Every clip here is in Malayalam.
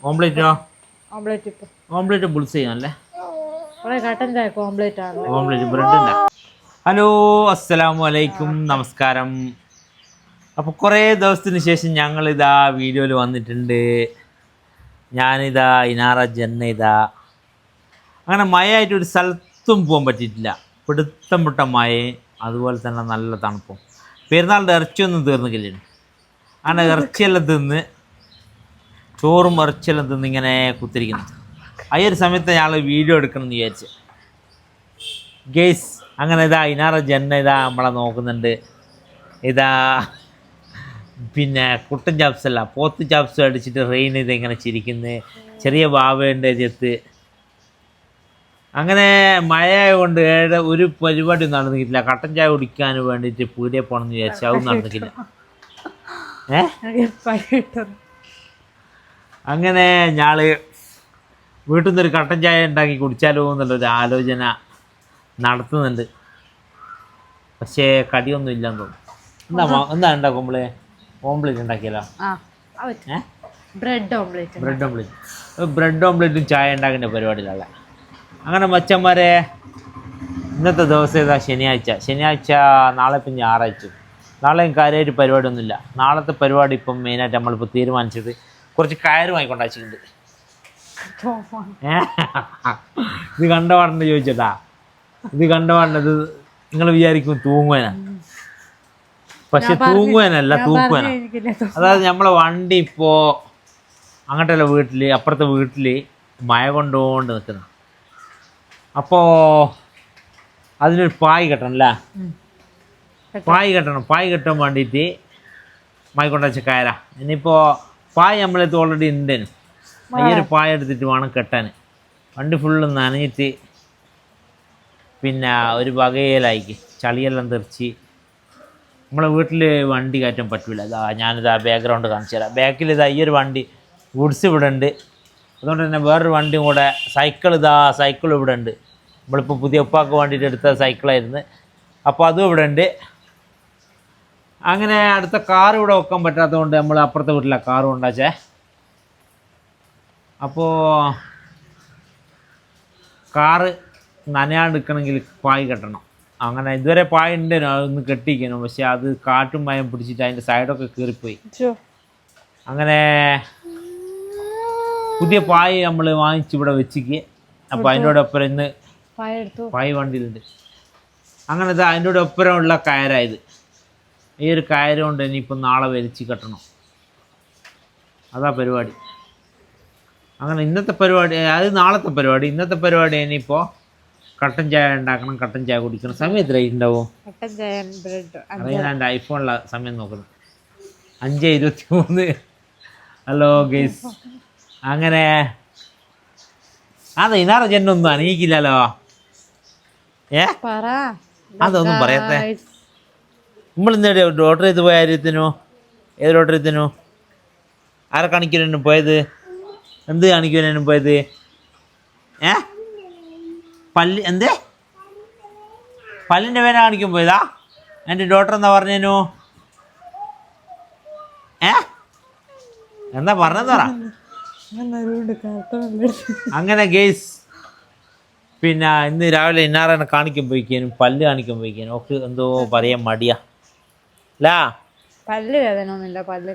ഓംപ്ലേറ്റോ? ഓംപ്ലേറ്റ് ഇപ്പൊ ഓംപ്ലേറ്റ് ബുൾസ് ചെയ്യാനല്ലേ? കട്ടൻ ചായ ഓംപ്ലേറ്റ് ആണ്. ഓംപ്ലേറ്റ് ബ്രെഡിൻ്റെ. ഹലോ, അസ്സലാമു അലൈക്കും, നമസ്കാരം. അപ്പോൾ കുറേ ദിവസത്തിന് ശേഷം ഞങ്ങളിതാ വീഡിയോയിൽ വന്നിട്ടുണ്ട്. ഞാനിതാ ഇനാറ ജന്ന ഇതാ. അങ്ങനെ മഴയായിട്ട് ഒരു സ്ഥലത്തും പോകാൻ പറ്റിയിട്ടില്ല. പിടുത്തം വിട്ട മഴയും അതുപോലെ തന്നെ നല്ല തണുപ്പും. പെരുന്നാളിൻ്റെ ഇറച്ചിയൊന്നും തീർന്നില്ല. അങ്ങനെ ഇറച്ചിയെല്ലാം തിന്ന്, ചോറും ഇറച്ചിയെല്ലാം തിന്ന് ഇങ്ങനെ കുത്തിരിക്കുന്നു. ആ ഒരു സമയത്ത് ഞങ്ങൾ വീഡിയോ എടുക്കണം എന്ന് വിചാരിച്ചു. ഗെയ്സ്, അങ്ങനെ ഇതാ ഇനാറ ജന്ന ഇതാ നമ്മളെ നോക്കുന്നുണ്ട്. ഇതാ പിന്നെ കുട്ടൻ ചാപ്സ് അല്ല, പോത്ത് ചാപ്സ് അടിച്ചിട്ട് റെയിൻ ഇത് ഇങ്ങനെ ചിരിക്കുന്നത്. ചെറിയ ബാവയുണ്ട് ചെത്ത്. അങ്ങനെ മഴയായ കൊണ്ട് ഒരു പരിപാടി നടന്നിട്ടില്ല. കട്ടൻ ചായ കുടിക്കാൻ വേണ്ടിയിട്ട് പീടിയെ പോകണമെന്ന് വിചാരിച്ചു, അതും നടന്നിട്ടില്ല. അങ്ങനെ ഞങ്ങൾ വീട്ടിൽ നിന്നൊരു കട്ടൻ ചായ ഉണ്ടാക്കി കുടിച്ചാലോ എന്നുള്ളൊരു ആലോചന നടത്തുന്നുണ്ട്. പക്ഷേ കടിയൊന്നും ഇല്ലെന്ന് തോന്നുന്നു. എന്താ ഉണ്ടാക്കും നമ്മള്? ഓംപ്ലേറ്റ് ഉണ്ടാക്കിയല്ലോ. ബ്രെഡ് ഓംപ്ലേറ്റ്. ബ്രെഡ് ഓംപ്ലേറ്റും ചായ ഉണ്ടാക്കേണ്ട പരിപാടിയിലല്ല. അങ്ങനെ മച്ചന്മാരെ, ഇന്നത്തെ ദിവസം ഇതാ ശനിയാഴ്ച. നാളെ ഇപ്പം ഞായറാഴ്ച. നാളെയും കാര്യമായിട്ട് പരിപാടിയൊന്നുമില്ല. നാളത്തെ പരിപാടി ഇപ്പം മെയിനായിട്ട് നമ്മളിപ്പോൾ തീരുമാനിച്ചത് കുറച്ച് കയറ് വാങ്ങിക്കൊണ്ടാച്ചിട്ടുണ്ട്. ഇത് കണ്ടപാടുണ്ട് ചോദിച്ചേട്ടാ. ഇത് കണ്ടപാടുന്നത് നിങ്ങൾ വിചാരിക്കും തൂങ്ങുവാനാ. പക്ഷെ തൂങ്ങുവാനല്ല, തൂക്കുവാന. അതായത് നമ്മളെ വണ്ടി ഇപ്പോൾ അങ്ങോട്ടല്ല വീട്ടിൽ, അപ്പുറത്തെ വീട്ടിൽ മഴ കൊണ്ടുകൊണ്ട് നിൽക്കുന്ന. അപ്പോൾ അതിനൊരു പായ് കെട്ടണം അല്ലേ? പായ് കെട്ടാൻ വേണ്ടിയിട്ട് മഴ കൊണ്ടുവച്ച കയറാ. ഇനിയിപ്പോൾ പായ് നമ്മളത് ഓൾറെഡി ഉണ്ടേനു. ഈ ഒരു പായ എടുത്തിട്ട് വേണം കെട്ടാൻ. വണ്ടി ഫുള്ള് നനഞ്ഞിട്ട് പിന്നെ ഒരു വകയിലായിക്ക് ചളിയെല്ലാം തെറിച്ച് നമ്മളെ വീട്ടിൽ വണ്ടി കയറ്റാൻ പറ്റില്ല. ഇതാ ഞാനിതാ ബാക്ക്ഗ്രൗണ്ട് കാണിച്ചു തരാം. ബാക്കിൽ ഇതാ ഈ ഒരു വണ്ടി ഗുഡ്സ് ഇവിടെ ഉണ്ട്. അതുകൊണ്ട് തന്നെ വേറൊരു വണ്ടിയും കൂടെ സൈക്കിൾ ഇവിടെ ഉണ്ട്. നമ്മളിപ്പോൾ പുതിയ ഉപ്പാക്ക് വേണ്ടിയിട്ട് എടുത്ത സൈക്കിളായിരുന്നു. അപ്പോൾ അതും ഇവിടെ ഉണ്ട്. അങ്ങനെ അടുത്ത കാർ ഇവിടെ വെക്കാൻ പറ്റാത്തതുകൊണ്ട് നമ്മൾ അപ്പുറത്തെ വീട്ടിലാണ് കാർ കൊണ്ടാച്ചേ. അപ്പോൾ കാറ് നനയാണ്ടിരിക്കണമെങ്കിൽ പായ് കെട്ടണം. അങ്ങനെ ഇതുവരെ പായ ഉണ്ടേനോ, അതൊന്ന് കെട്ടിക്കണം. പക്ഷെ അത് കാറ്റും മയം പിടിച്ചിട്ട് അതിൻ്റെ സൈഡൊക്കെ കീറിപ്പോയി. അങ്ങനെ പുതിയ പായ നമ്മൾ വാങ്ങിച്ച് ഇവിടെ വെച്ചിക്ക്. അപ്പോൾ അതിൻ്റെ കൂടെ ഒപ്പരം ഇന്ന് പായ വണ്ടിയിലുണ്ട്. അങ്ങനെ ഇത് അതിൻ്റെ കൂടെ ഒപ്പരമുള്ള കയറായത്. ഈ ഒരു കയറ് കൊണ്ട് ഇനിയിപ്പോൾ നാളെ വലിച്ച് കെട്ടണം. അതാ പരിപാടി. അങ്ങനെ ഇന്നത്തെ പരിപാടി, അത് നാളത്തെ പരിപാടി. ഇന്നത്തെ പരിപാടി ഇനിയിപ്പോൾ കട്ടൻ ചായ ഉണ്ടാക്കണം, കട്ടൻ ചായ കുടിക്കണം. സമയം എത്ര ഉണ്ടാവും? അറിയാൻ എൻ്റെ ഐഫോണിലെ സമയം നോക്കുന്നത് 5:23. ഹലോ ഗെയ്സ്, അങ്ങനെ അതെ ഇനാറ ജന്നൊന്നും അണിയിക്കില്ലല്ലോ. അതൊന്നും പറയാത്തെ. നമ്മളിന്ന് ഓർഡർ ചെയ്ത് പോയ കാര്യത്തിനോ? ഏത് ഓർഡർ ചെയ്തതിനോ? ആരെ കാണിക്കാനും പോയത്? എന്ത് കാണിക്കാനും പോയത്? പല്ലിൻ്റെ പേന കാണിക്കാൻ പോയതാ? എൻ്റെ ഡോക്ടർ എന്താ പറഞ്ഞേനു? എന്താ പറഞ്ഞത് പറ. അങ്ങനെ ഗെയ്സ്, പിന്നെ ഇന്ന് രാവിലെ ഇന്നാറനെ കാണിക്കാൻ പോയിക്കാനും പല്ല് കാണിക്കാൻ പോയിക്കാനും ഒക്കെ എന്തോ പറയാൻ മടിയാ ലാ. പല്ല് വേദന ഒന്നുമില്ല, പല്ല്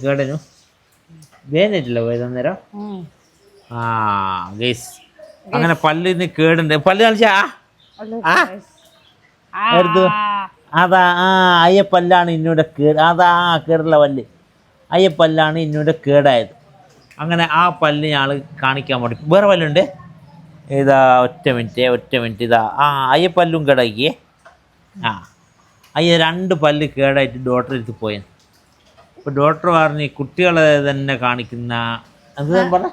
കേടനു വേദനയിട്ടില്ല പോയത് അന്നേരം. ഗെയ്സ്, അങ്ങനെ പല്ലിന് കേടുണ്ട്. പല്ല് കാണിച്ചാ അതാ അയ്യപ്പല്ലാണ് ഇന്നൂടെ കേട്. അതാ കേടുള്ള പല്ല് അയ്യപ്പല്ലാണ് ഇന്നൂടെ കേടായത്. അങ്ങനെ ആ പല്ല് ഞങ്ങൾ കാണിക്കാൻ വേണ്ടി. വേറെ പല്ലുണ്ട്. ഇതാ ഒറ്റ മിനിറ്റ് ഇതാ അയ്യപ്പല്ലും കേടാക്കിയേ. അയ്യ 2 പല്ല് കേടായിട്ട് ഡോക്ടറെ അടുത്ത് പോയി. അപ്പോൾ ഡോക്ടർ പറഞ്ഞ് കുട്ടികളെ തന്നെ കാണിക്കുന്ന അത് പറഞ്ഞ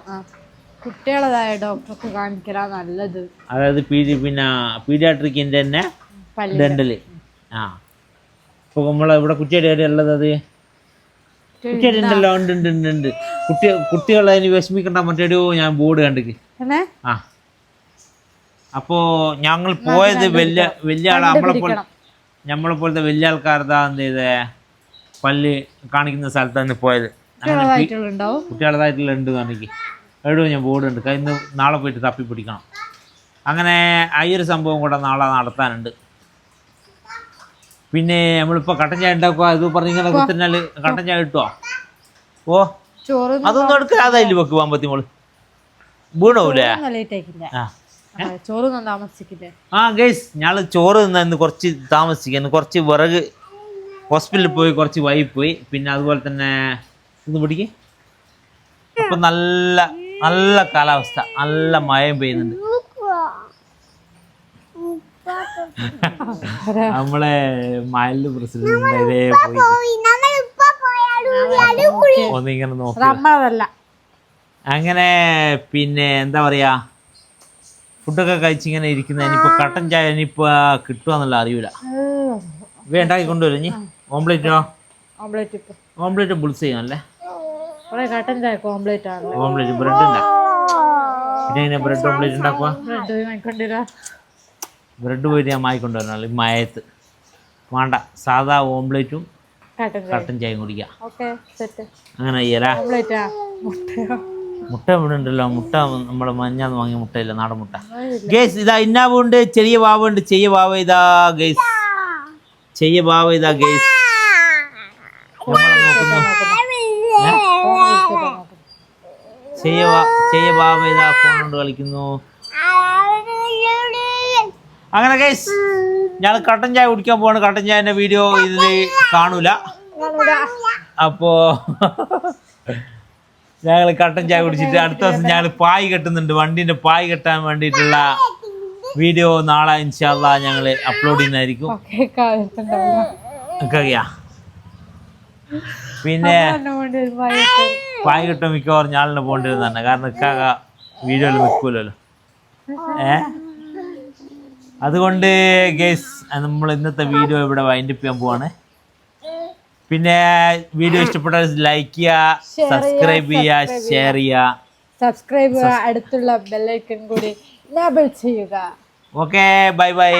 കുട്ടികളതായ ഡോക്ടർക്ക് കാണിക്കലാ നല്ലത്. അതായത് പിന്നെ പീഡിയാട്രിക്കിൻ്റെ തന്നെ ഡെൻ്റല്. ഇപ്പോൾ നമ്മളെ കുറ്റിയുടെ ഏരിയ ഉള്ളത്. അത് കുറ്റിയുടെ ഉണ്ടല്ലോ. ഉണ്ട്. കുട്ടികളെ ഇനി വിഷമിക്കണ്ട. മറ്റേടോ ഞാൻ ബോർഡ് കണ്ടിക്ക്. അപ്പോൾ ഞങ്ങൾ പോയത് വലിയ ആൾ നമ്മളെ പോലത്തെ വലിയ ആൾക്കാരതാ എന്ത് ചെയ്തേ പല്ല് കാണിക്കുന്ന സ്ഥലത്താണ് പോയത്. കുട്ടികളതായിട്ടുണ്ടാവും. കുട്ടികളതായിട്ടുള്ള ഉണ്ട് എനിക്ക് എവിടെയോ ഞാൻ ബോർഡ് ഉണ്ട് ഇന്ന് നാളെ പോയിട്ട് തപ്പി പിടിക്കണം. അങ്ങനെ ഈ ഒരു സംഭവം കൂടെ നാളെ നടത്താനുണ്ട്. പിന്നെ നമ്മളിപ്പോൾ കട്ടൻ ചായ ഉണ്ടാക്കുക ഇത് പറഞ്ഞിങ്ങനെ കുത്തിനാൽ കട്ടൻ ചായ കിട്ടുമോ? ഓ ചോറ് അതൊന്നും എടുക്കാതായില്ല വെക്ക് പാമ്പത്തി മോള് വീണോല്ലേ? ചോറ് താമസിക്കില്ലേ? ഗൈസ് ഞങ്ങൾ ചോറ് ഇന്ന് കുറച്ച് താമസിക്കുന്നു. കുറച്ച് വിറക് ഹോസ്പിറ്റലിൽ പോയി കുറച്ച് വൈകി പോയി. പിന്നെ അതുപോലെ തന്നെ ഇന്ന് പിടിക്ക്. അപ്പം നല്ല നല്ല കാലാവസ്ഥ, നല്ല മഴയും പെയ്യുന്നുണ്ട്. നമ്മളെ മയില് പ്രസിഡന്റ് ഒന്നിങ്ങനെ നോക്കി. അങ്ങനെ പിന്നെ എന്താ പറയാ ഫുഡൊക്കെ കഴിച്ചിങ്ങനെ ഇരിക്കുന്ന. ഇനിയിപ്പോ കട്ടൻ ചായ ഇനിയിപ്പോ കിട്ടുമെന്നുള്ള അറിയൂല. ഉണ്ടാക്കി കൊണ്ടുവരും ഇനി. ഓംപ്ലേറ്റോ? ഓംപ്ലേറ്റ് ബുൾസ് ചെയ്യാനല്ലേ? ഓംപ്ലേറ്റ് ബ്രെഡ് ഉണ്ടാ. പിന്നെ എങ്ങനെ ബ്രെഡ് ഓംപ്ലേറ്റ് ഉണ്ടാക്കുക? ബ്രെഡ് പോയിട്ട് ഞാൻ വാങ്ങിക്കൊണ്ടുവരണല്ലോ ഈ മയത്ത്. വേണ്ട, സാധാ ഓംപ്ലേറ്റും കട്ടൻ ചായയും കുടിക്കാം. അങ്ങനെ ചെയ്യലാ? മുട്ട ഇവിടെ ഉണ്ടല്ലോ. മുട്ട നമ്മളെ മഞ്ഞാന്ന് വാങ്ങിയ മുട്ടയില്ല, നാടൻ മുട്ട. ഗേസ് ഇതാ ഇന്നാവുണ്ട്, ചെറിയ വാവുണ്ട്. ചെറിയ വാവ ഇതാ ഗേസ്, ചെറിയ വാവ ഇതാ ഗേസ്. നമ്മളെ നോക്കുന്നു. ചെറിയ വാവ ഇതാ ഫോൺ കൊണ്ട് കളിക്കുന്നു. അങ്ങനെ ഗേസ് ഞാൻ കട്ടൻ ചായ കുടിക്കാൻ പോവാണ്. കട്ടൻ ചായന്റെ വീഡിയോ ഇതിൽ കാണൂല. അപ്പോ ഞങ്ങൾ കട്ടൻ ചായ കുടിച്ചിട്ട് അടുത്ത ദിവസം ഞങ്ങൾ പായ് കെട്ടുന്നുണ്ട്. വണ്ടീൻ്റെ പായ് കെട്ടാൻ വേണ്ടിയിട്ടുള്ള വീഡിയോ നാളെ ഇൻഷാ അല്ലാഹ് ഞങ്ങൾ അപ്ലോഡ് ചെയ്യുന്നതായിരിക്കും. അറിയാ പിന്നെ പായ് കെട്ടാൻ മിക്കവാറും ഞാളിനെ പോകേണ്ടി വരുന്നതാണ്. കാരണം ഇക്കാക വീഡിയോയിൽ നിൽക്കൂലല്ലോ. അതുകൊണ്ട് ഗേസ് നമ്മൾ ഇന്നത്തെ വീഡിയോ ഇവിടെ വൈൻഡപ്പ് ചെയ്യാൻ പോവാണ്. പിന്നെ വീഡിയോ ഇഷ്ടപ്പെട്ടാൽ ലൈക്ക് ചെയ്യുക, സബ്സ്ക്രൈബ് ചെയ്യുക, ഷെയർ ചെയ്യുക, അടുത്തുള്ള ബെൽ ഐക്കൺ കൂടി എനേബിൾ ചെയ്യുക. Okay bye bye.